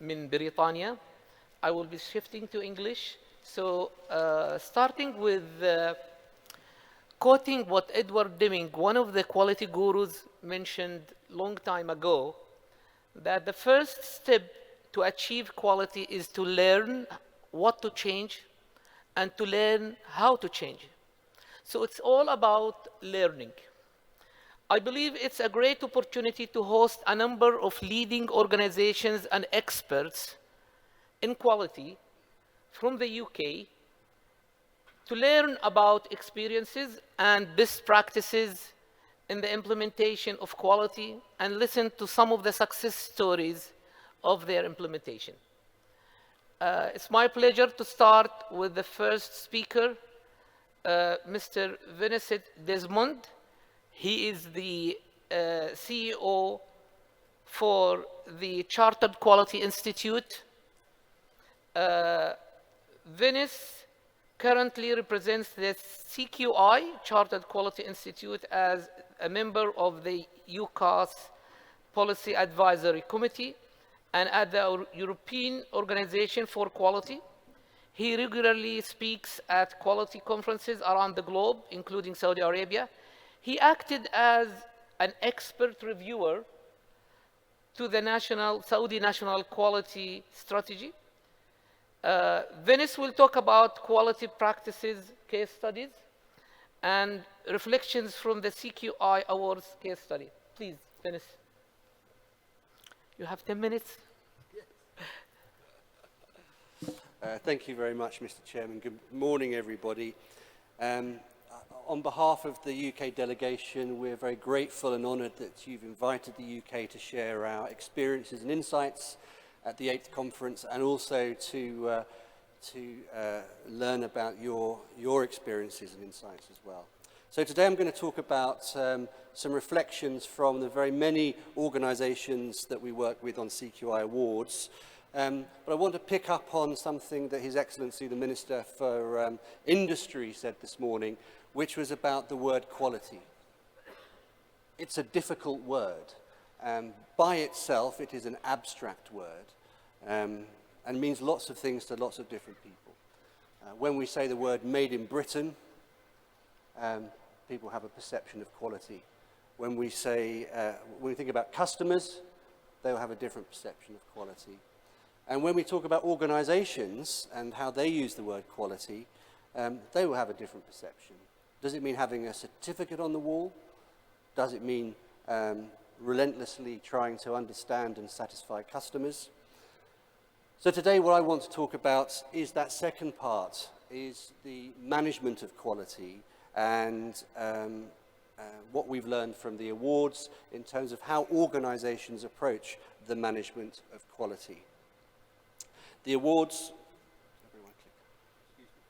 من بريطانيا. I will be shifting to English. So starting with quoting what Edward Deming, one of the quality gurus, mentioned long time ago, that the first step to achieve quality is to learn what to change and to learn how to change. So it's all about learning. I believe it's a great opportunity to host a number of leading organizations and experts in quality from the UK to learn about experiences and best practices in the implementation of quality and listen to some of the success stories of their implementation. It's my pleasure to start with the first speaker, Mr. Fينس ديزموند. He is the CEO for the Chartered Quality Institute. Fينس currently represents the CQI, Chartered Quality Institute, as a member of the UCAS Policy Advisory Committee and at the European Organization for Quality. He regularly speaks at quality conferences around the globe, including Saudi Arabia. He acted as an expert reviewer to the Saudi National Quality Strategy. Fينس will talk about quality practices case studies and reflections from the CQI Awards case study. Please, Fينس. You have 10 minutes. Thank you very much, Mr. Chairman. Good morning, everybody. On behalf of the UK delegation, we're very grateful and honoured that you've invited the UK to share our experiences and insights at the 8th conference, and also to learn about your experiences and insights as well. So today I'm going to talk about some reflections from the very many organisations that we work with on CQI Awards. But I want to pick up on something that His Excellency the Minister for Industry said this morning, which was about the word quality. It's a difficult word. By itself, it is an abstract word and means lots of things to lots of different people. When we say the word made in Britain, people have a perception of quality. When we think about customers, they'll have a different perception of quality. And when we talk about organizations and how they use the word quality, they will have a different perception. Does it mean having a certificate on the wall? Does it mean relentlessly trying to understand and satisfy customers? So today what I want to talk about is that second part, is the management of quality and what we've learned from the awards in terms of how organizations approach the management of quality. The awards, everyone click. Excuse me.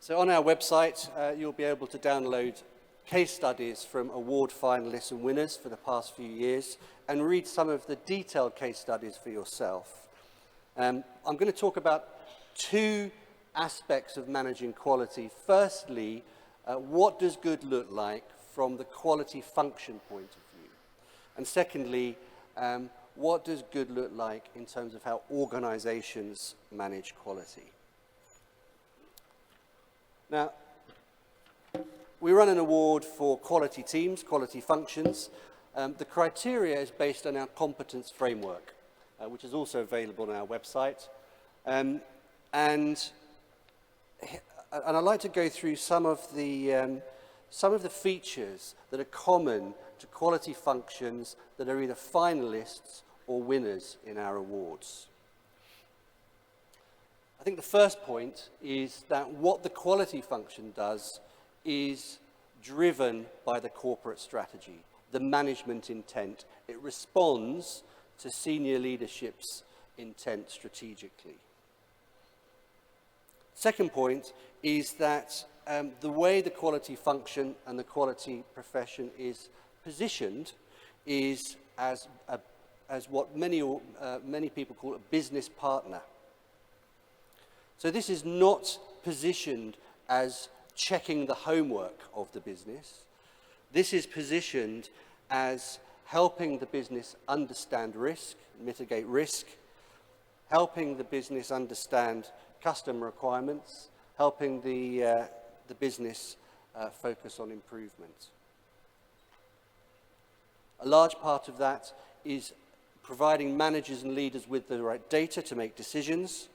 So on our website, you'll be able to download case studies from award finalists and winners for the past few years and read some of the detailed case studies for yourself. I'm going to talk about two aspects of managing quality. Firstly, what does good look like from the quality function point of view? And secondly, what does good look like in terms of how organizations manage quality? Now, we run an award for quality teams, quality functions. The criteria is based on our competence framework, which is also available on our website. And I'd like to go through some of the features that are common to quality functions that are either finalists or winners in our awards. I think the first point is that what the quality function does is driven by the corporate strategy, the management intent. It responds to senior leadership's intent strategically. Second point is that the way the quality function and the quality profession is positioned is as what many people call a business partner. So this is not positioned as checking the homework of the business, This is positioned as helping the business understand risk, mitigate risk, helping the business understand customer requirements, helping the business focus on improvement. A large part of that is providing managers and leaders with the right data to make decisions.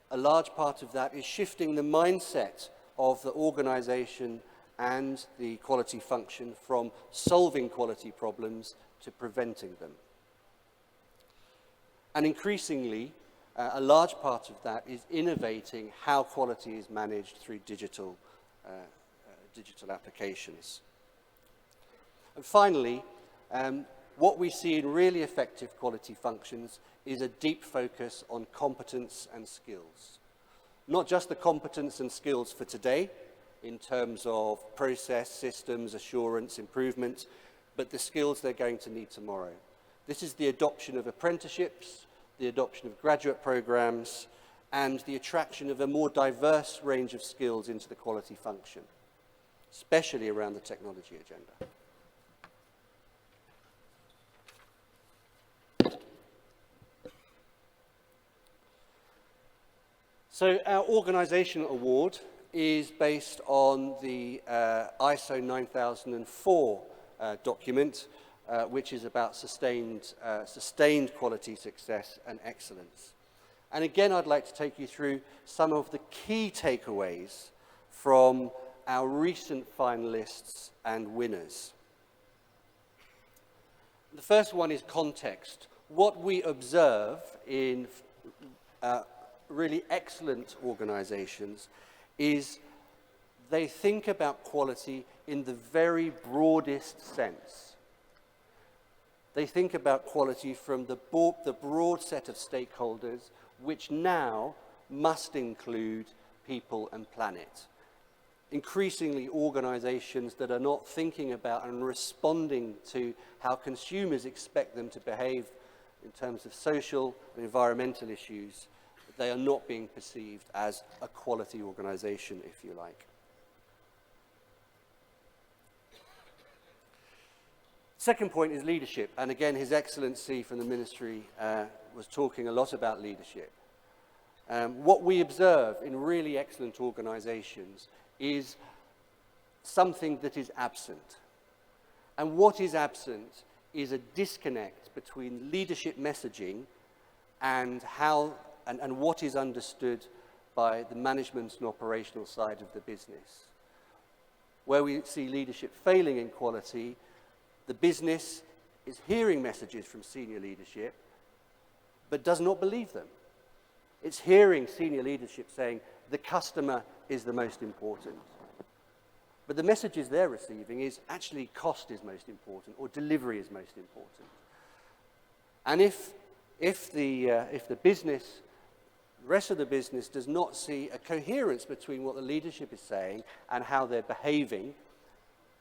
A large part of that is shifting the mindset of the organization and the quality function from solving quality problems to preventing them. And increasingly, a large part of that is innovating how quality is managed through digital applications. And finally, what we see in really effective quality functions is a deep focus on competence and skills. Not just the competence and skills for today, in terms of process, systems, assurance, improvement, but the skills they're going to need tomorrow. This is the adoption of apprenticeships, the adoption of graduate programs, and the attraction of a more diverse range of skills into the quality function, especially around the technology agenda. So our organizational award is based on the ISO 9004 document, which is about sustained quality success and excellence. And again, I'd like to take you through some of the key takeaways from our recent finalists and winners. The first one is context. What we observe in really excellent organizations is they think about quality in the very broadest sense. They think about quality from the broad set of stakeholders, which now must include people and planet. Increasingly, organizations that are not thinking about and responding to how consumers expect them to behave in terms of social and environmental issues, they are not being perceived as a quality organization, if you like. Second point is leadership, and again, His Excellency from the Ministry was talking a lot about leadership. What we observe in really excellent organizations is something that is absent. And what is absent is a disconnect between leadership messaging and what is understood by the management and operational side of the business. Where we see leadership failing in quality, the business is hearing messages from senior leadership, but does not believe them. It's hearing senior leadership saying, the customer is the most important. But the messages they're receiving is actually cost is most important, or delivery is most important. And if the business, the rest of the business does not see a coherence between what the leadership is saying and how they're behaving,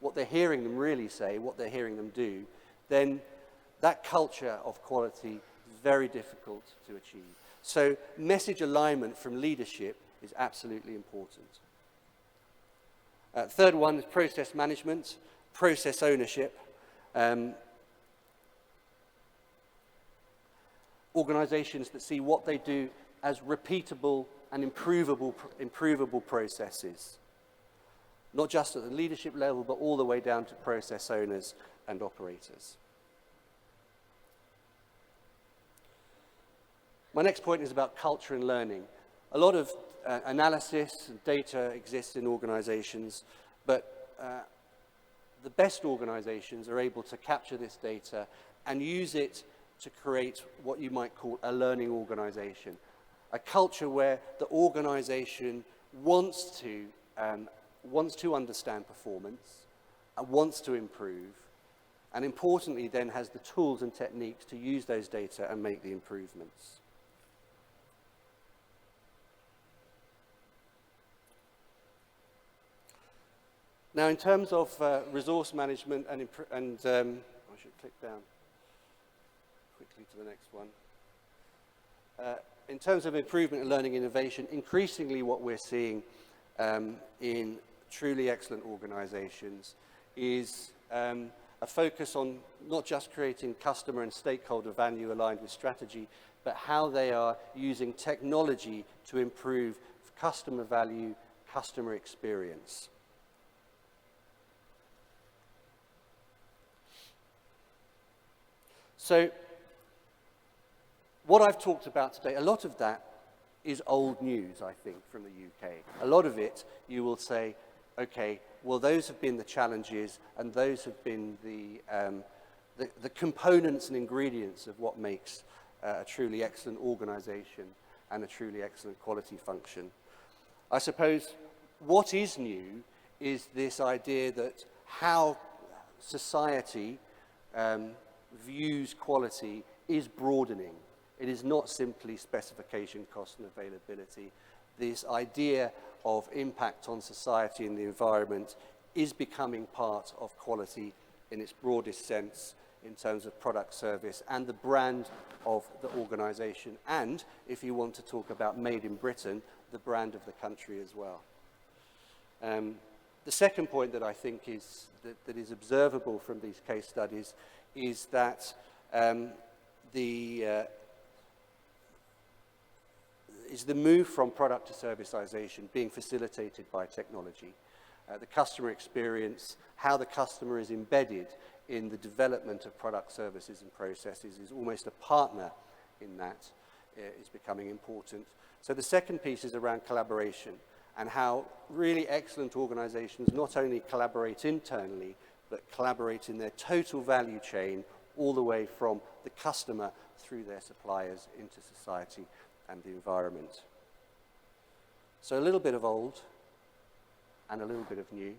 what they're hearing them really say, what they're hearing them do, then that culture of quality is very difficult to achieve. So message alignment from leadership is absolutely important. Third one is process management, process ownership. Organizations that see what they do as repeatable and improvable processes. Not just at the leadership level, but all the way down to process owners and operators. My next point is about culture and learning. A lot of analysis and data exists in organizations, but the best organizations are able to capture this data and use it to create what you might call a learning organization. A culture where the organization wants to understand performance, wants to improve, and importantly then has the tools and techniques to use those data and make the improvements. Now, in terms of resource management and I should click down quickly to the next one. In terms of improvement and learning innovation, increasingly what we're seeing in truly excellent organizations is a focus on not just creating customer and stakeholder value aligned with strategy, but how they are using technology to improve customer value, customer experience. So, what I've talked about today, a lot of that is old news, I think, from the UK. A lot of it, you will say, okay, well, those have been the challenges, and those have been the components and ingredients of what makes a truly excellent organisation and a truly excellent quality function. I suppose what is new is this idea that how society views quality is broadening. It is not simply specification, cost and availability. This idea of impact on society and the environment is becoming part of quality in its broadest sense in terms of product, service and the brand of the organisation, and if you want to talk about made in Britain, the brand of the country as well. The second point that I think is that is observable from these case studies is that the move from product to servicisation being facilitated by technology. The customer experience, how the customer is embedded in the development of product, services and processes is almost a partner in that, is becoming important. So the second piece is around collaboration and how really excellent organisations not only collaborate internally, but collaborate in their total value chain all the way from the customer through their suppliers into society and the environment. So a little bit of old and a little bit of new.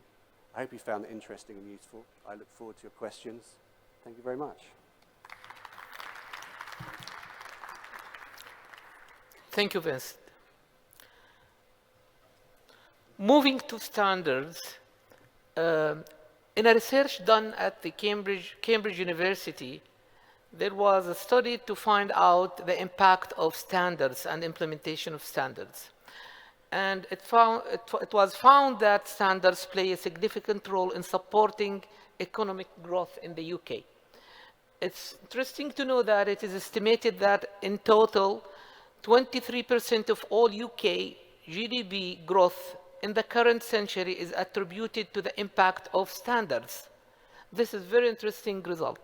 I hope you found it interesting and useful. I look forward to your questions. Thank you very much. Thank you, Vince. Moving to standards, in a research done at the Cambridge University, there was a study to find out the impact of standards and implementation of standards. And it was found that standards play a significant role in supporting economic growth in the UK. It's interesting to know that it is estimated that in total, 23% of all UK GDP growth in the current century is attributed to the impact of standards. This is a very interesting result.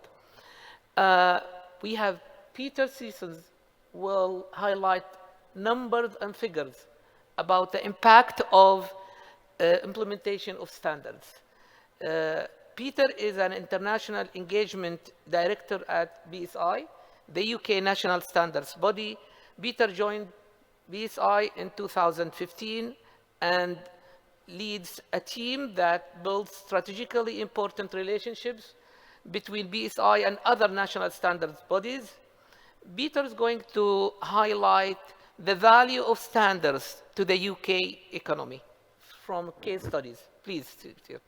We have Peter Sessions will highlight numbers and figures about the impact of implementation of standards. Peter is an international engagement director at BSI, the UK national standards body. Peter joined BSI in 2015 and leads a team that builds strategically important relationships between BSI and other national standards bodies. Peter is going to highlight the value of standards to the UK economy from case studies. Please, Peter.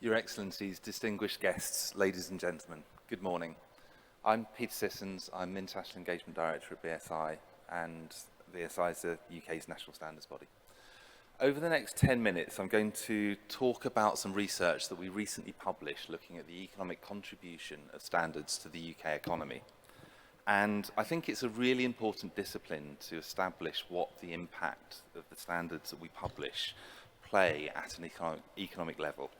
Your Excellencies, distinguished guests, ladies and gentlemen, good morning. I'm Peter Sessions, I'm International Engagement Director at BSI, and BSI is the UK's national standards body. Over the next 10 minutes, I'm going to talk about some research that we recently published looking at the economic contribution of standards to the UK economy. And I think it's a really important discipline to establish what the impact of the standards that we publish play at an economic level.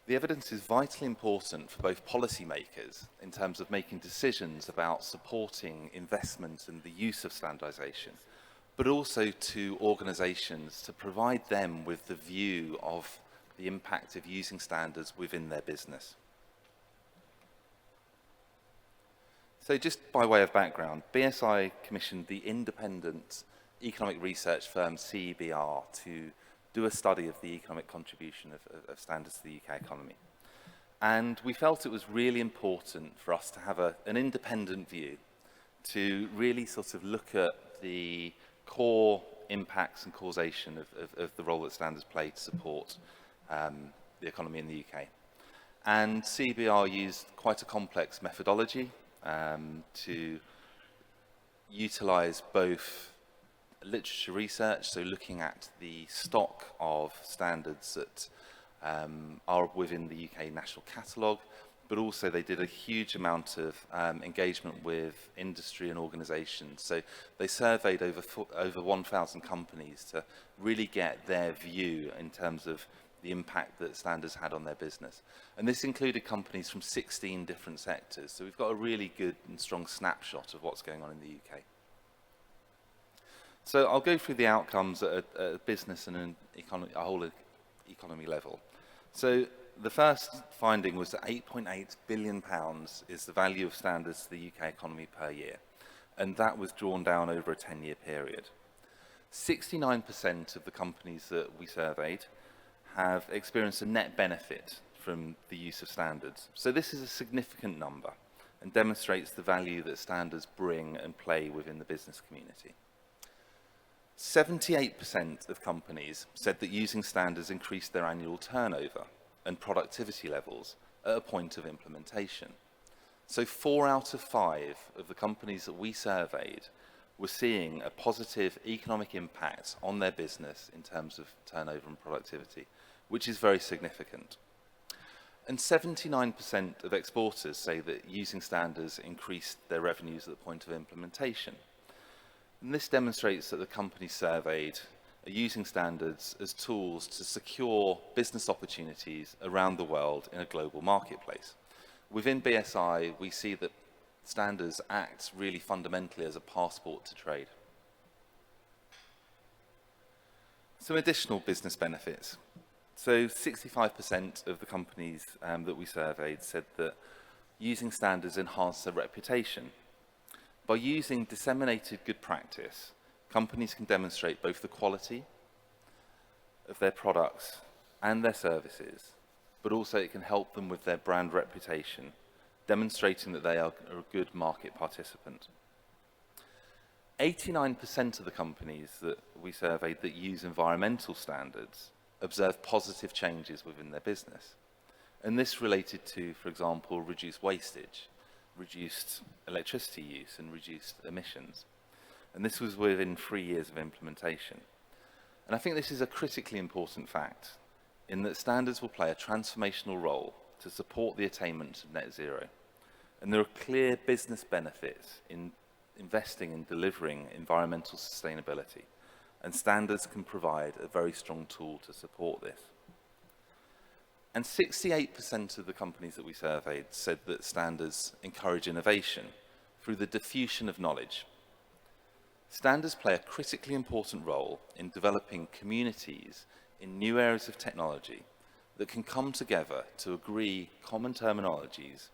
The evidence is vitally important for both policymakers in terms of making decisions about supporting investment and the use of standardisation, but also to organisations to provide them with the view of the impact of using standards within their business. So just by way of background, BSI commissioned the independent economic research firm CEBR to do a study of the economic contribution of standards to the UK economy. And we felt it was really important for us to have an independent view to really sort of look at the core impacts and causation of the role that standards play to support the economy in the UK. And CBR used quite a complex methodology to utilize both literature research, so looking at the stock of standards that are within the UK National Catalogue, but also they did a huge amount of engagement with industry and organisations. So they surveyed over 1,000 companies to really get their view in terms of the impact that standards had on their business. And this included companies from 16 different sectors. So we've got a really good and strong snapshot of what's going on in the UK. So I'll go through the outcomes at a business and a whole economy level. So the first finding was that £8.8 billion is the value of standards to the UK economy per year. And that was drawn down over a 10-year period. 69% of the companies that we surveyed have experienced a net benefit from the use of standards. So this is a significant number and demonstrates the value that standards bring and play within the business community. 78% of companies said that using standards increased their annual turnover and productivity levels at a point of implementation. So 4 out of 5 of the companies that we surveyed were seeing a positive economic impact on their business in terms of turnover and productivity, which is very significant. And 79% of exporters say that using standards increased their revenues at the point of implementation. And this demonstrates that the companies surveyed are using standards as tools to secure business opportunities around the world in a global marketplace. Within BSI, we see that standards act really fundamentally as a passport to trade. Some additional business benefits. So 65% of the companies that we surveyed said that using standards enhanced their reputation. By using disseminated good practice, companies can demonstrate both the quality of their products and their services, but also it can help them with their brand reputation, demonstrating that they are a good market participant. 89% of the companies that we surveyed that use environmental standards observed positive changes within their business. And this related to, for example, reduced wastage, reduced electricity use and reduced emissions. And this was within 3 years of implementation. And I think this is a critically important fact in that standards will play a transformational role to support the attainment of net zero. And there are clear business benefits in investing in delivering environmental sustainability. And standards can provide a very strong tool to support this. And 68% of the companies that we surveyed said that standards encourage innovation through the diffusion of knowledge. Standards play a critically important role in developing communities in new areas of technology that can come together to agree common terminologies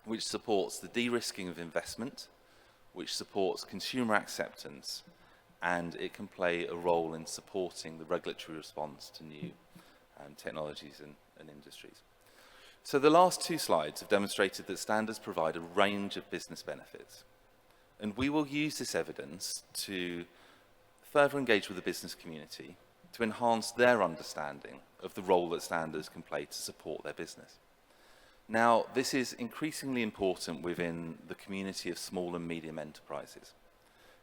which supports the de-risking of investment, which supports consumer acceptance, and it can play a role in supporting the regulatory response to new technologies and industries. So the last 2 slides have demonstrated that standards provide a range of business benefits. And we will use this evidence to further engage with the business community to enhance their understanding of the role that standards can play to support their business. Now, this is increasingly important within the community of small and medium enterprises,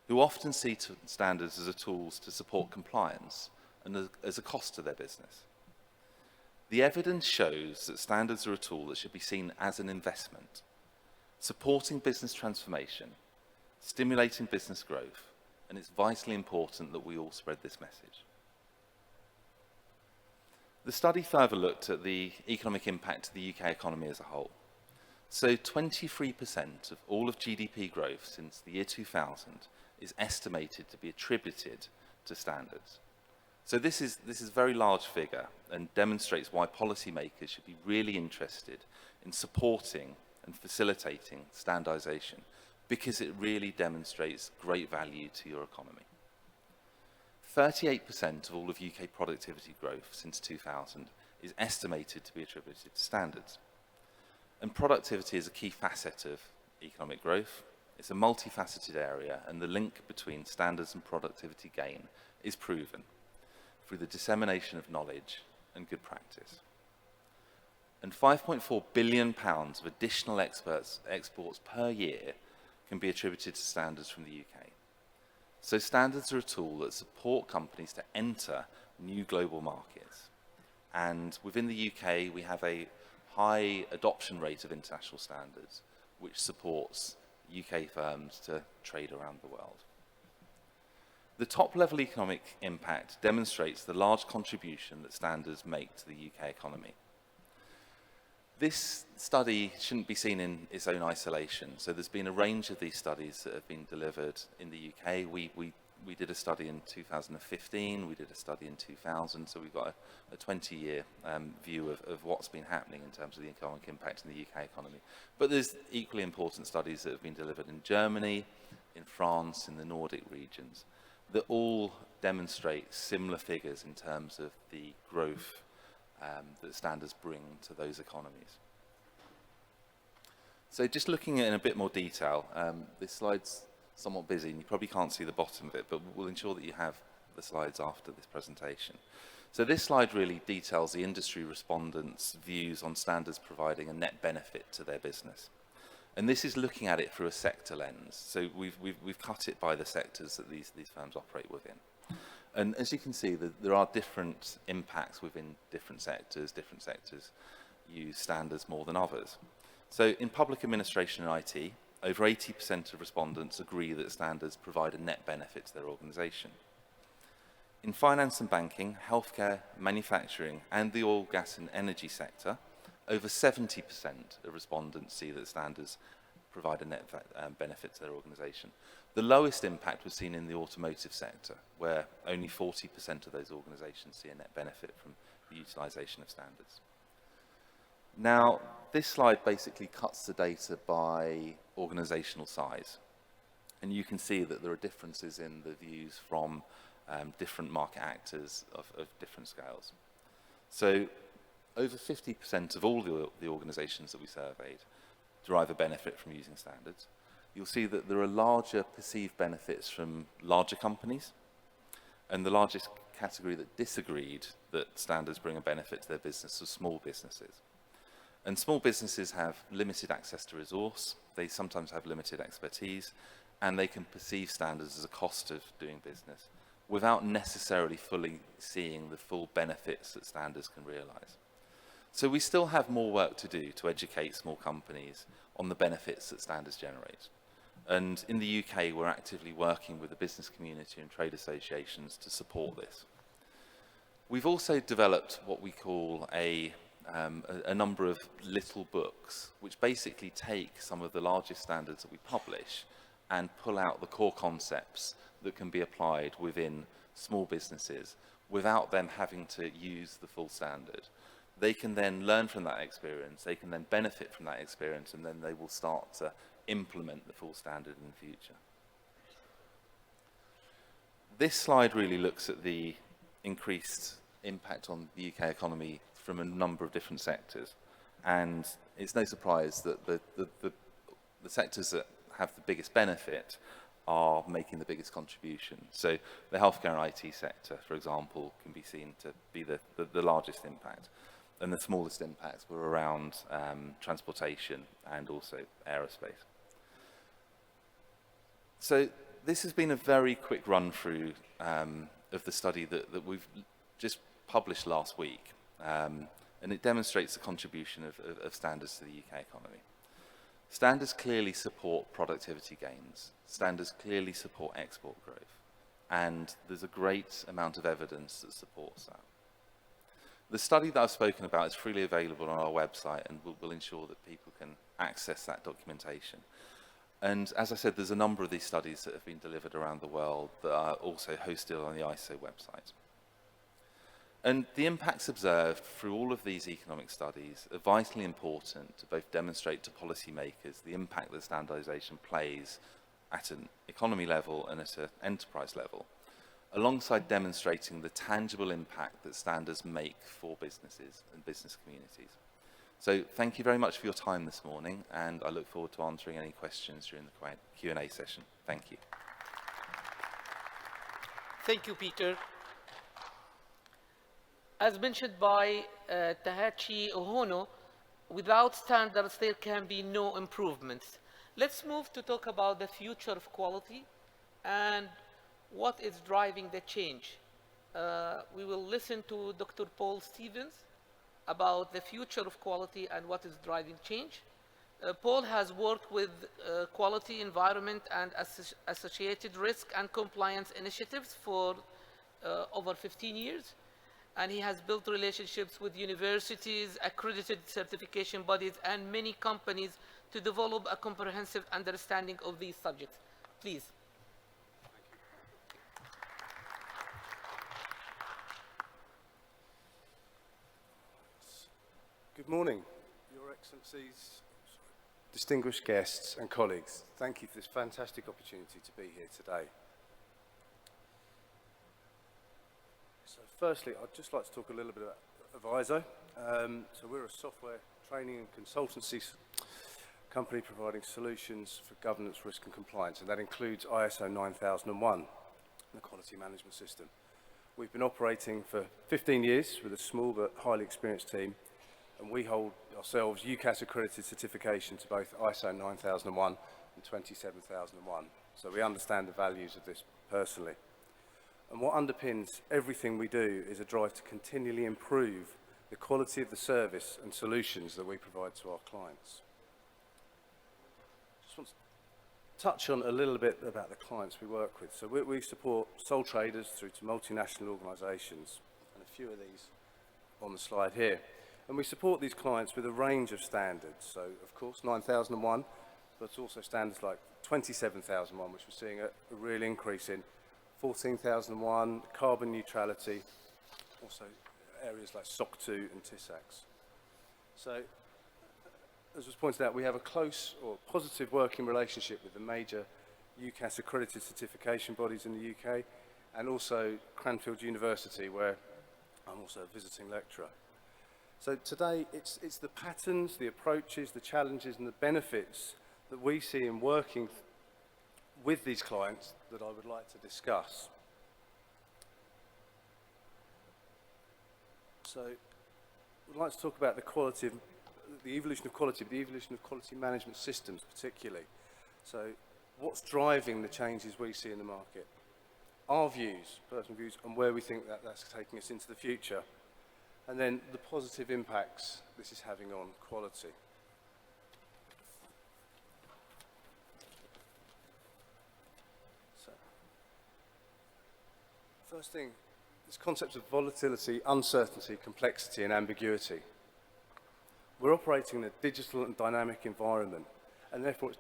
who often see standards as a tool to support compliance and as a cost to their business. The evidence shows that standards are a tool that should be seen as an investment, supporting business transformation, stimulating business growth, and it's vitally important that we all spread this message. The study further looked at the economic impact of the UK economy as a whole. So 23% of all of GDP growth since the year 2000 is estimated to be attributed to standards. So this is a very large figure and demonstrates why policymakers should be really interested in supporting and facilitating standardization, because it really demonstrates great value to your economy. 38% of all of UK productivity growth since 2000 is estimated to be attributed to standards. And productivity is a key facet of economic growth. It's a multifaceted area, and the link between standards and productivity gain is proven through the dissemination of knowledge and good practice. And £5.4 billion of additional exports per year can be attributed to standards from the UK. So standards are a tool that support companies to enter new global markets. And within the UK, we have a high adoption rate of international standards, which supports UK firms to trade around the world. The top-level economic impact demonstrates the large contribution that standards make to the UK economy. This study shouldn't be seen in its own isolation. So there's been a range of these studies that have been delivered in the UK. We did a study in 2015, we did a study in 2000, so we've got a 20-year view of what's been happening in terms of the economic impact in the UK economy. But there's equally important studies that have been delivered in Germany, in France, in the Nordic regions, that all demonstrate similar figures in terms of the growth that standards bring to those economies. So just looking at it in a bit more detail, this slide's somewhat busy and you probably can't see the bottom of it, but we'll ensure that you have the slides after this presentation. So this slide really details the industry respondents' views on standards providing a net benefit to their business. And this is looking at it through a sector lens. So we've cut it by the sectors that these firms operate within. And as you can see, there are different impacts within different sectors. Different sectors use standards more than others. So in public administration and IT, over 80% of respondents agree that standards provide a net benefit to their organisation. In finance and banking, healthcare, manufacturing, and the oil, gas and energy sector, over 70% of respondents see that standards provide a net benefit to their organisation. The lowest impact was seen in the automotive sector, where only 40% of those organisations see a net benefit from the utilisation of standards. Now, this slide basically cuts the data by organisational size. And you can see that there are differences in the views from different market actors of different scales. So over 50% of all the organisations that we surveyed derive a benefit from using standards. You'll see that there are larger perceived benefits from larger companies, and the largest category that disagreed that standards bring a benefit to their business was small businesses. And small businesses have limited access to resource, they sometimes have limited expertise, and they can perceive standards as a cost of doing business without necessarily fully seeing the full benefits that standards can realise. So we still have more work to do to educate small companies on the benefits that standards generate. And in the UK, we're actively working with the business community and trade associations to support this. We've also developed what we call a number of little books, which basically take some of the largest standards that we publish and pull out the core concepts that can be applied within small businesses without them having to use the full standard. They can then learn from that experience, they can then benefit from that experience, and then they will start to implement the full standard in the future. This slide really looks at the increased impact on the UK economy from a number of different sectors. And it's no surprise that the sectors that have the biggest benefit are making the biggest contribution. So the healthcare and IT sector, for example, can be seen to be the largest impact. And the smallest impacts were around transportation and also aerospace. So this has been a very quick run through of the study that we've just published last week. And it demonstrates the contribution of standards to the UK economy. Standards clearly support productivity gains. Standards clearly support export growth. And there's a great amount of evidence that supports that. The study that I've spoken about is freely available on our website, and we'll ensure that people can access that documentation. And as I said, there's a number of these studies that have been delivered around the world that are also hosted on the ISO website. And the impacts observed through all of these economic studies are vitally important to both demonstrate to policymakers the impact that standardisation plays at an economy level and at an enterprise level, alongside demonstrating the tangible impact that standards make for businesses and business communities. So thank you very much for your time this morning, and I look forward to answering any questions during the Q&A session. Thank you. Thank you, Peter. As mentioned by Tahachi Ohono, without standards there can be no improvements. Let's move to talk about the future of quality and what is driving the change. We will listen to Dr. Paul Stevens about the future of quality and what is driving change. Paul has worked with quality, environment, and associated risk and compliance initiatives for over 15 years. And he has built relationships with universities, accredited certification bodies, and many companies to develop a comprehensive understanding of these subjects. Please. Good morning, Your Excellencies, distinguished guests and colleagues. Thank you for this fantastic opportunity to be here today. So firstly, I'd just like to talk a little bit about ISO. So we're a software training and consultancy company providing solutions for governance, risk and compliance, and that includes ISO 9001, the quality management system. We've been operating for 15 years with a small but highly experienced team, and we hold ourselves UCAS accredited certification to both ISO 9001 and 27001. So we understand the values of this personally. And what underpins everything we do is a drive to continually improve the quality of the service and solutions that we provide to our clients. Just want to touch on a little bit about the clients we work with. So we support sole traders through to multinational organisations, and a few of these on the slide here. And we support these clients with a range of standards. So, of course, 9001, but also standards like 27001, which we're seeing a real increase in, 14001, carbon neutrality, also areas like SOC 2 and TISAX. So, as was pointed out, we have a close or positive working relationship with the major UCAS accredited certification bodies in the UK, and also Cranfield University, where I'm also a visiting lecturer. So today, it's the patterns, the approaches, the challenges and the benefits that we see in working with these clients that I would like to discuss. So we'd like to talk about the quality of, the evolution of quality, but the evolution of quality management systems particularly. So what's driving the changes we see in the market? Our views, personal views, and where we think that that's taking us into the future. And then the positive impacts this is having on quality. So, first thing, this concept of volatility, uncertainty, complexity and ambiguity. We're operating in a digital and dynamic environment, and therefore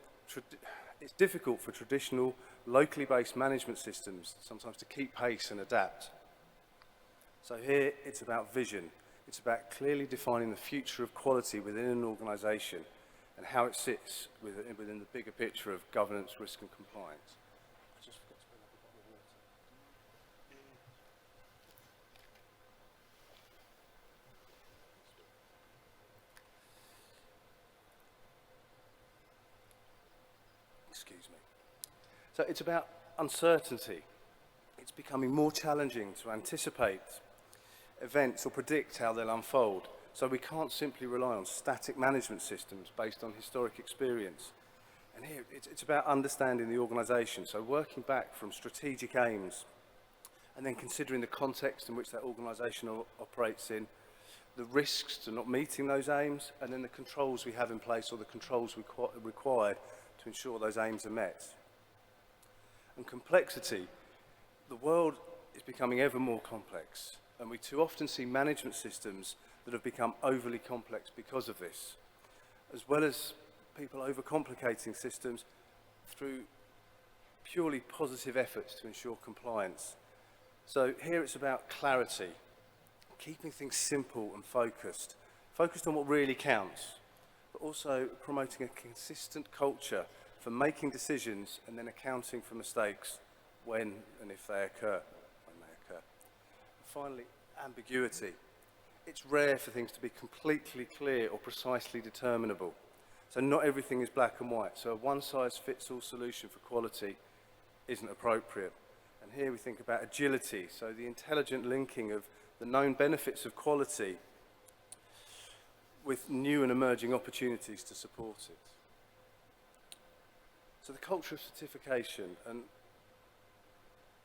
it's difficult for traditional, locally based management systems sometimes to keep pace and adapt. So here it's about vision. It's about clearly defining the future of quality within an organisation and how it sits within the bigger picture of governance, risk and compliance. I just forgot to bring up a bottle of water. Excuse me. So it's about uncertainty. It's becoming more challenging to anticipate events or predict how they'll unfold. So we can't simply rely on static management systems based on historic experience. And here it's about understanding the organisation, so working back from strategic aims and then considering the context in which that organisation operates in, the risks to not meeting those aims, and then the controls we have in place or the controls required to ensure those aims are met. And complexity, the world is becoming ever more complex. And we too often see management systems that have become overly complex because of this, as well as people overcomplicating systems through purely positive efforts to ensure compliance. So here it's about clarity, keeping things simple and focused on what really counts, but also promoting a consistent culture for making decisions and then accounting for mistakes when and if they occur. Finally, ambiguity. It's rare for things to be completely clear or precisely determinable. So not everything is black and white. So a one-size-fits-all solution for quality isn't appropriate. And here we think about agility, so the intelligent linking of the known benefits of quality with new and emerging opportunities to support it. So the culture of certification, and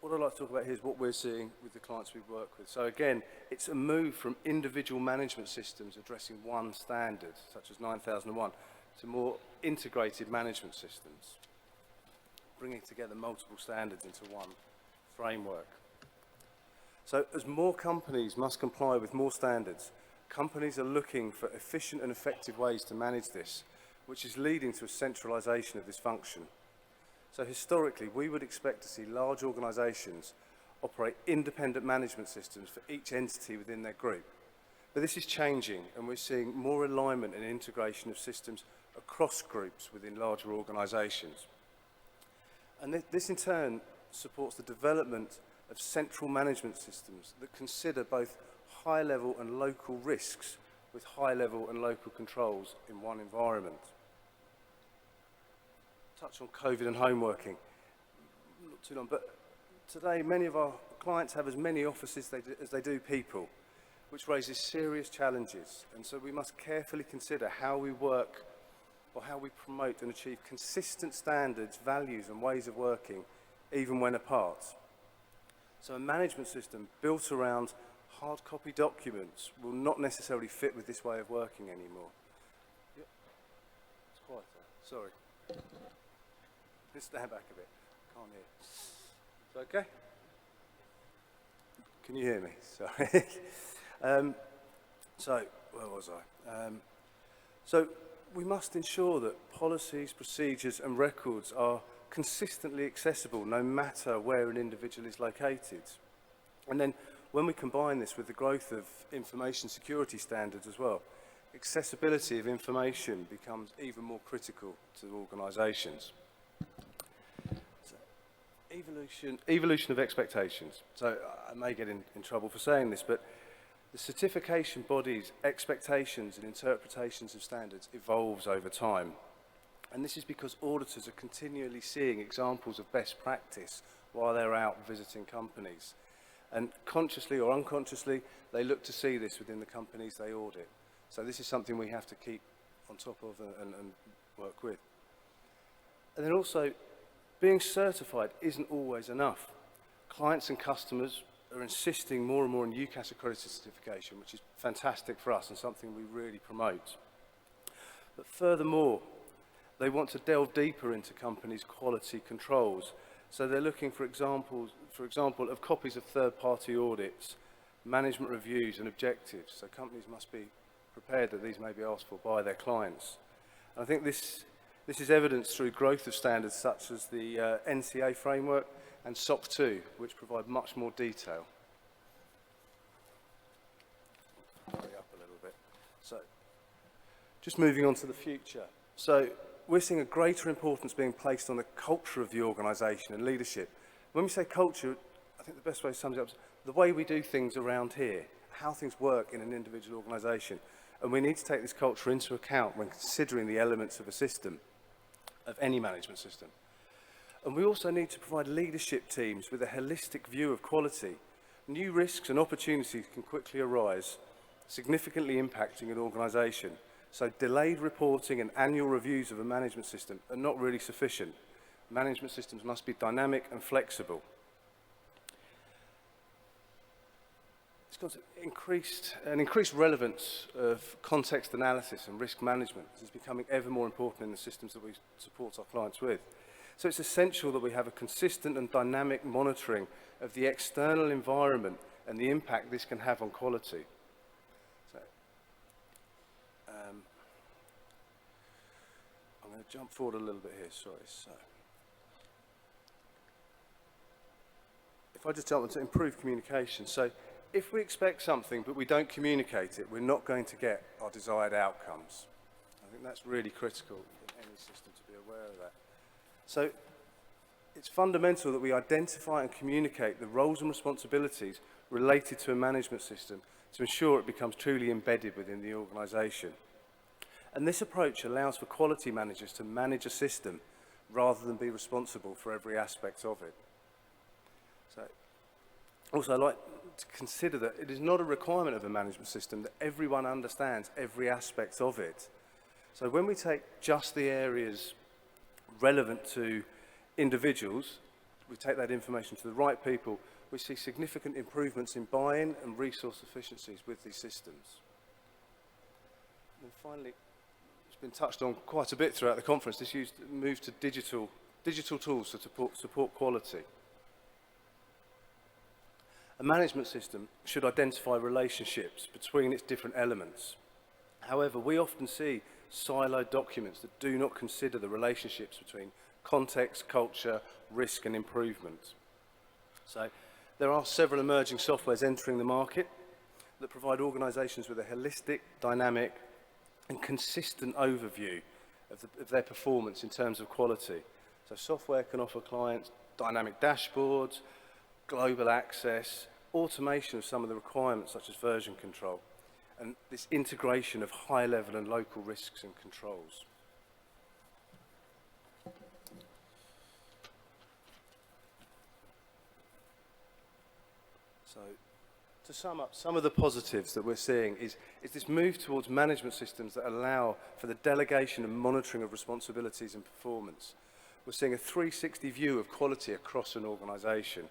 what I'd like to talk about here is what we're seeing with the clients we work with. So again, it's a move from individual management systems addressing one standard, such as 9001, to more integrated management systems, bringing together multiple standards into one framework. So as more companies must comply with more standards, companies are looking for efficient and effective ways to manage this, which is leading to a centralisation of this function. So historically, we would expect to see large organisations operate independent management systems for each entity within their group. But this is changing, and we're seeing more alignment and integration of systems across groups within larger organisations. And this in turn supports the development of central management systems that consider both high-level and local risks with high-level and local controls in one environment. Touch on COVID and home working, not too long, but today many of our clients have as many offices as they do people, which raises serious challenges, and so we must carefully consider how we work or how we promote and achieve consistent standards, values and ways of working, even when apart. So a management system built around hard copy documents will not necessarily fit with this way of working anymore. Yep. It's quiet there. Sorry. Let's stand back a bit. Can't hear. Is that okay? Can you hear me? Sorry. So, where was I? So, we must ensure that policies, procedures and records are consistently accessible no matter where an individual is located. And then when we combine this with the growth of information security standards as well, accessibility of information becomes even more critical to organisations. So, evolution of expectations. So I may get in trouble for saying this, but the certification body's expectations and interpretations of standards evolves over time. And this is because auditors are continually seeing examples of best practice while they're out visiting companies. And consciously or unconsciously, they look to see this within the companies they audit. So this is something we have to keep on top of and work with. And then also, being certified isn't always enough. Clients and customers are insisting more and more on UCAS accredited certification, which is fantastic for us and something we really promote. But furthermore, they want to delve deeper into companies' quality controls. So they're looking for example, of copies of third-party audits, management reviews and objectives. So companies must be prepared that these may be asked for by their clients. And I think this is evidenced through growth of standards such as the NCA framework and SOC 2, which provide much more detail. Hurry up a little bit. So, just moving on to the future. So, we're seeing a greater importance being placed on the culture of the organisation and leadership. When we say culture, I think the best way to sum it up is the way we do things around here, how things work in an individual organisation. And we need to take this culture into account when considering the elements of a system, of any management system. And we also need to provide leadership teams with a holistic view of quality. New risks and opportunities can quickly arise, significantly impacting an organisation. So delayed reporting and annual reviews of a management system are not really sufficient. Management systems must be dynamic and flexible. It's got an increased relevance of context analysis and risk management. This is becoming ever more important in the systems that we support our clients with. So it's essential that we have a consistent and dynamic monitoring of the external environment and the impact this can have on quality. So, I'm going to jump forward a little bit here, sorry. So, if I just jump into improve communication. So, if we expect something but we don't communicate it, we're not going to get our desired outcomes. I think that's really critical in any system to be aware of that. So it's fundamental that we identify and communicate the roles and responsibilities related to a management system to ensure it becomes truly embedded within the organisation. And this approach allows for quality managers to manage a system rather than be responsible for every aspect of it. So, also, I'd like to consider that it is not a requirement of a management system that everyone understands every aspect of it. So when we take just the areas relevant to individuals, we take that information to the right people, we see significant improvements in buy-in and resource efficiencies with these systems. And finally, it's been touched on quite a bit throughout the conference, this move to digital tools to support quality. A management system should identify relationships between its different elements. However, we often see siloed documents that do not consider the relationships between context, culture, risk and improvement. So there are several emerging softwares entering the market that provide organisations with a holistic, dynamic and consistent overview of their performance in terms of quality. So software can offer clients dynamic dashboards, global access, automation of some of the requirements such as version control, and this integration of high-level and local risks and controls. So, to sum up, some of the positives that we're seeing is this move towards management systems that allow for the delegation and monitoring of responsibilities and performance. We're seeing a 360 view of quality across an organisation,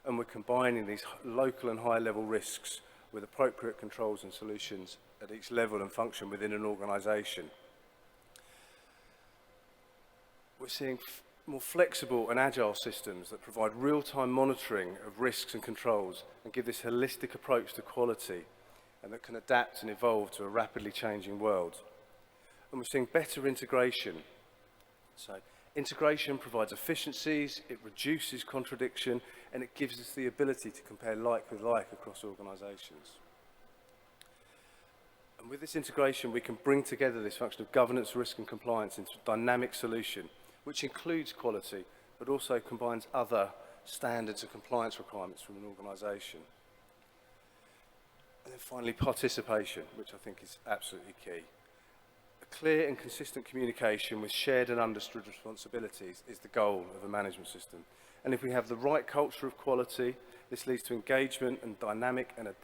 and we're combining these local and high-level risks with appropriate controls and solutions at each level and function within an organisation. We're seeing more flexible and agile systems that provide real-time monitoring of risks and controls and give this holistic approach to quality and that can adapt and evolve to a rapidly changing world. And we're seeing better integration. So integration provides efficiencies, it reduces contradiction, and it gives us the ability to compare like with like across organisations. And with this integration, we can bring together this function of governance, risk and compliance into a dynamic solution, which includes quality, but also combines other standards and compliance requirements from an organisation. And then finally, participation, which I think is absolutely key. A clear and consistent communication with shared and understood responsibilities is the goal of a management system. And if we have the right culture of quality, this leads to engagement and dynamic and a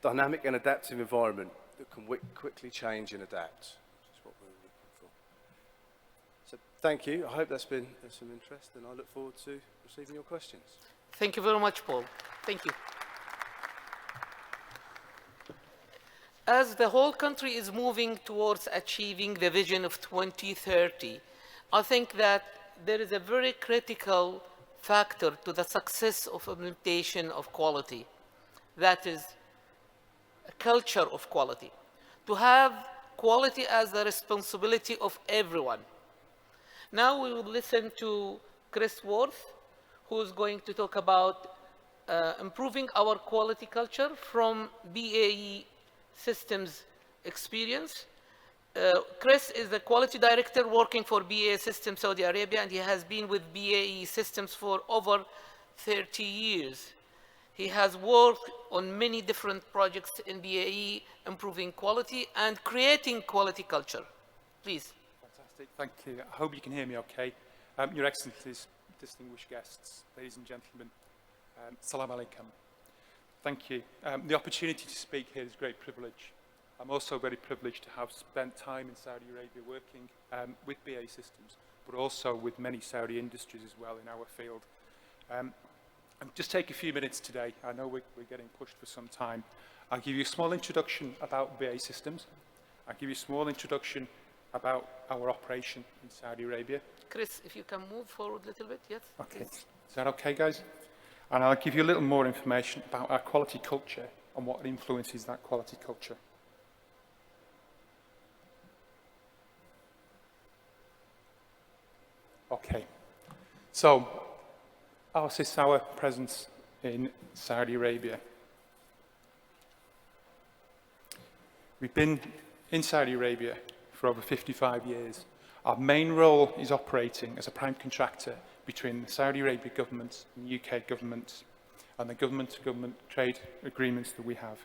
dynamic and adaptive environment that can quickly change and adapt. So thank you. I hope that's been of some interest, and I look forward to receiving your questions. Thank you very much, Paul. Thank you. As the whole country is moving towards achieving the vision of 2030, I think that there is a very critical factor to the success of implementation of quality. That is a culture of quality. To have quality as the responsibility of everyone. Now we will listen to Kris, who is going to talk about improving our quality culture from BAE Systems experience. Kris is the quality director working for BAE Systems Saudi Arabia, and he has been with BAE Systems for over 30 years. He has worked on many different projects in BAE, improving quality and creating quality culture. Please. Fantastic, thank you. I hope you can hear me okay. Your Excellencies, distinguished guests, ladies and gentlemen, Salam alaikum. Thank you. The opportunity to speak here is a great privilege. I'm also very privileged to have spent time in Saudi Arabia working with BAE Systems, but also with many Saudi industries as well in our field. I'll just take a few minutes today. I know we're getting pushed for some time. I'll give you a small introduction about BAE Systems. I'll give you a small introduction about our operation in Saudi Arabia. Kris, if you can move forward a little bit, yes? Okay. Is that okay, guys? And I'll give you a little more information about our quality culture and what influences that quality culture. Okay. So, this is our presence in Saudi Arabia. We've been in Saudi Arabia for over 55 years. Our main role is operating as a prime contractor between the Saudi Arabia government and the UK government and the government-to-government trade agreements that we have.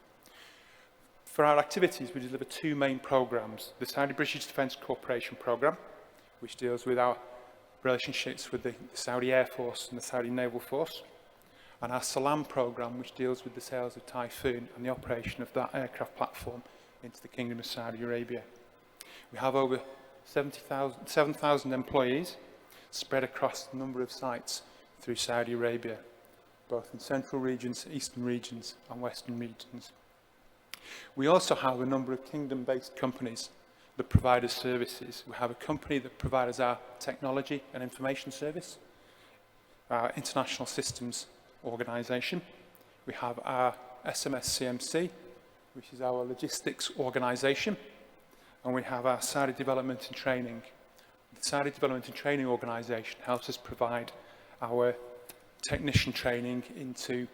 For our activities, we deliver two main programs. The Saudi British Defence Cooperation Programme, which deals with our relationships with the Saudi Air Force and the Saudi Naval Force, and our Salam programme, which deals with the sales of Typhoon and the operation of that aircraft platform into the Kingdom of Saudi Arabia. We have over 7,000 employees spread across a number of sites through Saudi Arabia, both in central regions, eastern regions and western regions. We also have a number of kingdom-based companies that provide us services. We have a company that provides our technology and information service, our international systems organisation. We have our SMS CMC, which is our logistics organisation, and we have our Saudi Development and Training. The Saudi Development and Training organisation helps us provide our technician training into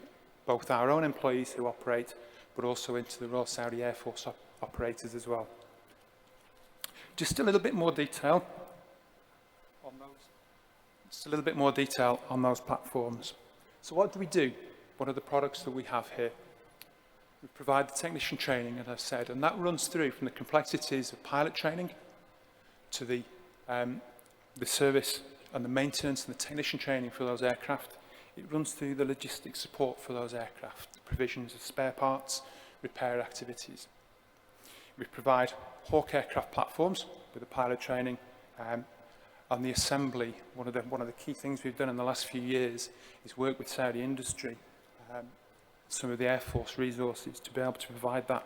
both our own employees who operate, but also into the Royal Saudi Air Force operators as well. Just a little bit more detail on those. Just a little bit more detail on those platforms. So what do we do? What are the products that we have here? We provide the technician training, as I've said, and that runs through from the complexities of pilot training to the service and the maintenance and the technician training for those aircraft. It runs through the logistics support for those aircraft, the provisions of spare parts, repair activities. We provide Hawk aircraft platforms with the pilot training and the assembly. One of the key things we've done in the last few years is work with Saudi industry, some of the Air Force resources to be able to provide that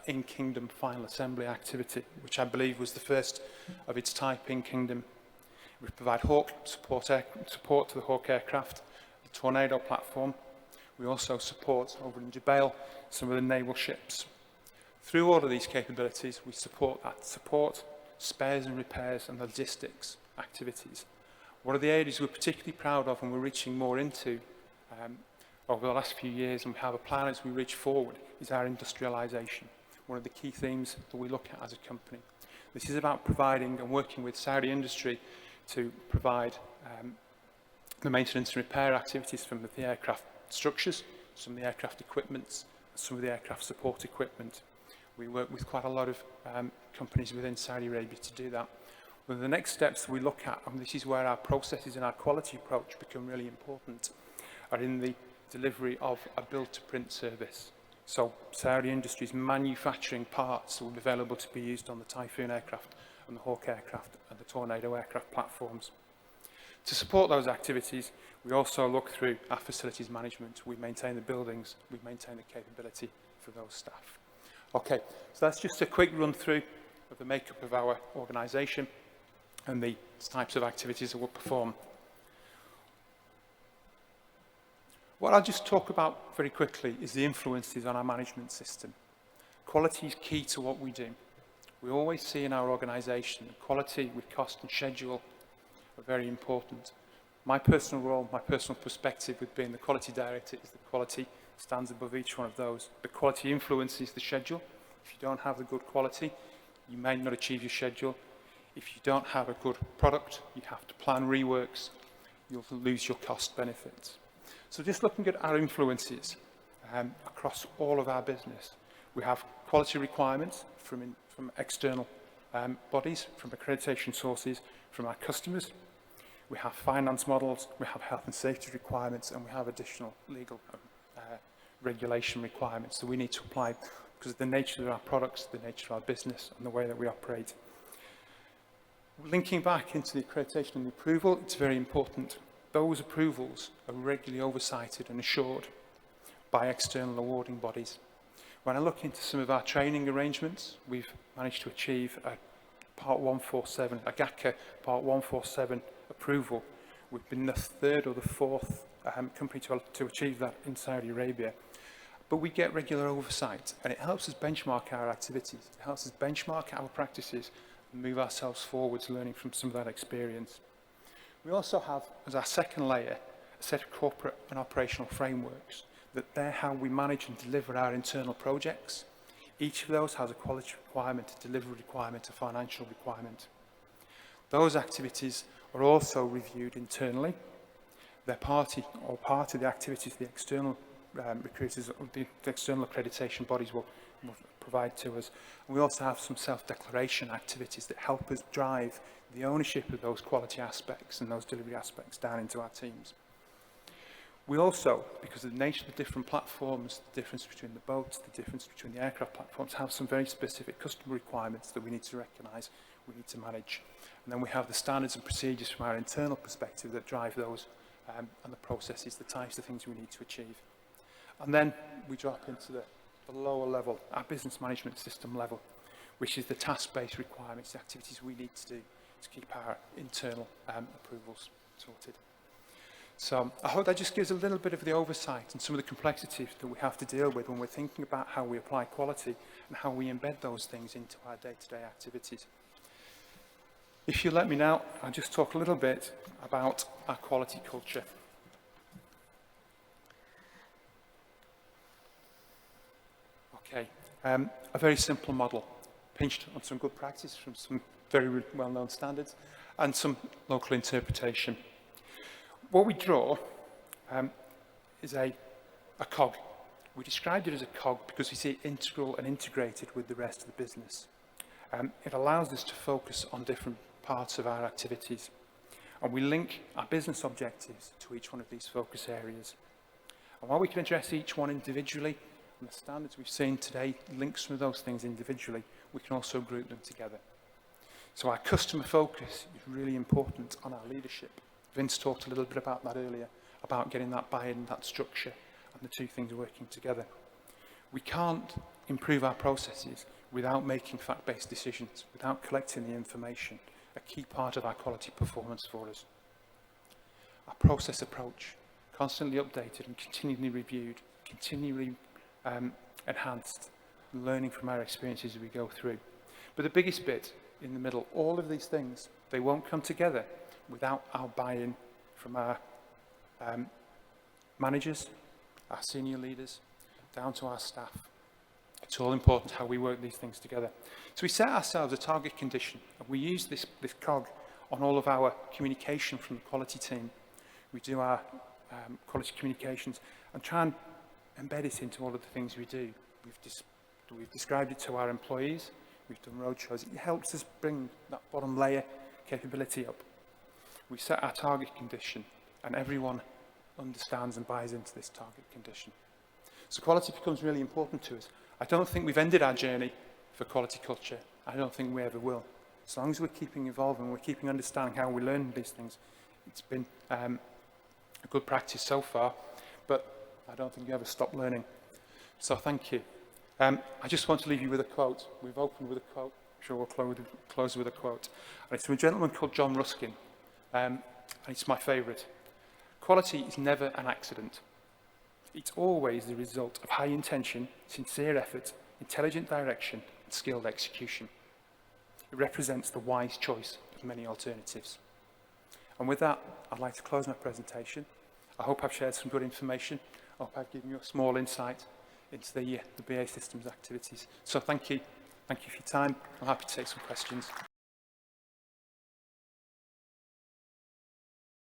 in-kingdom final assembly activity, which I believe was the first of its type in Kingdom. We provide Hawk support to the Hawk aircraft, the Tornado platform. We also support over in Jubail some of the naval ships. Through all of these capabilities, we support spares and repairs and logistics activities. One of the areas we're particularly proud of and we're reaching more into over the last few years, and we have a plan as we reach forward, is our industrialisation. One of the key themes that we look at as a company. This is about providing and working with Saudi industry to provide the maintenance and repair activities from the aircraft structures, some of the aircraft equipment, some of the aircraft support equipment. We work with quite a lot of companies within Saudi Arabia to do that. One of the next steps we look at, and this is where our processes and our quality approach become really important, are in the delivery of a build-to-print service. So Saudi Industries manufacturing parts that will be available to be used on the Typhoon aircraft and the Hawk aircraft and the Tornado aircraft platforms. To support those activities, we also look through our facilities management. We maintain the buildings, we maintain the capability for those staff. Okay, so that's just a quick run through of the makeup of our organisation and the types of activities that we'll perform. What I'll just talk about very quickly is the influences on our management system. Quality is key to what we do. We always see in our organisation that quality with cost and schedule are very important. My personal role, my personal perspective with being the quality director is that quality stands above each one of those. The quality influences the schedule. If you don't have the good quality, you may not achieve your schedule. If you don't have a good product, you have to plan reworks, you'll lose your cost benefits. So just looking at our influences across all of our business, we have quality requirements from external bodies, from accreditation sources, from our customers. We have finance models, we have health and safety requirements, and we have additional legal regulation requirements that we need to apply because of the nature of our products, the nature of our business, and the way that we operate. Linking back into the accreditation and the approval, it's very important. Those approvals are regularly oversighted and assured by external awarding bodies. When I look into some of our training arrangements, we've managed to achieve a Part 147, a GACA Part 147 approval. We've been the third or the fourth company to achieve that in Saudi Arabia. But we get regular oversight, and it helps us benchmark our activities. It helps us benchmark our practices and move ourselves forwards, learning from some of that experience. We also have, as our second layer, a set of corporate and operational frameworks that they're how we manage and deliver our internal projects. Each of those has a quality requirement, a delivery requirement, a financial requirement. Those activities are also reviewed internally. They're part of the activities the external recruiters, the external accreditation bodies will provide to us. And we also have some self-declaration activities that help us drive the ownership of those quality aspects and those delivery aspects down into our teams. We also, because of the nature of the different platforms, the difference between the boats, the difference between the aircraft platforms, have some very specific customer requirements that we need to recognise, we need to manage. And then we have the standards and procedures from our internal perspective that drive those and the processes, the types of things we need to achieve. And then we drop into the lower level, our business management system level, which is the task-based requirements, the activities we need to do to keep our internal approvals sorted. So I hope that just gives a little bit of the oversight and some of the complexities that we have to deal with when we're thinking about how we apply quality and how we embed those things into our day-to-day activities. If you let me now, I'll just talk a little bit about our quality culture. Okay, a very simple model, pinched on some good practice from some very well-known standards and some local interpretation. What we draw is a cog. We described it as a cog because we see it integral and integrated with the rest of the business. It allows us to focus on different parts of our activities, and we link our business objectives to each one of these focus areas. And while we can address each one individually, and the standards we've seen today link some of those things individually, we can also group them together. So our customer focus is really important on our leadership. Vince talked a little bit about that earlier, about getting that buy-in, that structure, and the two things working together. We can't improve our processes without making fact-based decisions, without collecting the information, a key part of our quality performance for us. Our process approach, constantly updated and continually reviewed, continually enhanced, learning from our experiences as we go through. But the biggest bit in the middle, all of these things, they won't come together without our buy-in from our managers, our senior leaders, down to our staff. It's all important how we work these things together. So we set ourselves a target condition, and we use this cog on all of our communication from the quality team. We do our quality communications and try and embed it into all of the things we do. We've described it to our employees, we've done roadshows. It helps us bring that bottom layer capability up. We set our target condition, and everyone understands and buys into this target condition. So quality becomes really important to us. I don't think we've ended our journey for quality culture. I don't think we ever will. As long as we're keeping evolving, we're keeping understanding how we learn these things. It's been a good practice so far, but I don't think you ever stop learning. So thank you. I just want to leave you with a quote. We've opened with a quote. I'm sure we'll close with a quote. And it's from a gentleman called John Ruskin. And it's my favourite. Quality is never an accident. It's always the result of high intention, sincere effort, intelligent direction, and skilled execution. It represents the wise choice of many alternatives. And with that, I'd like to close my presentation. I hope I've shared some good information. I hope I've given you a small insight into the BAE Systems activities. So thank you. Thank you for your time. I'm happy to take some questions.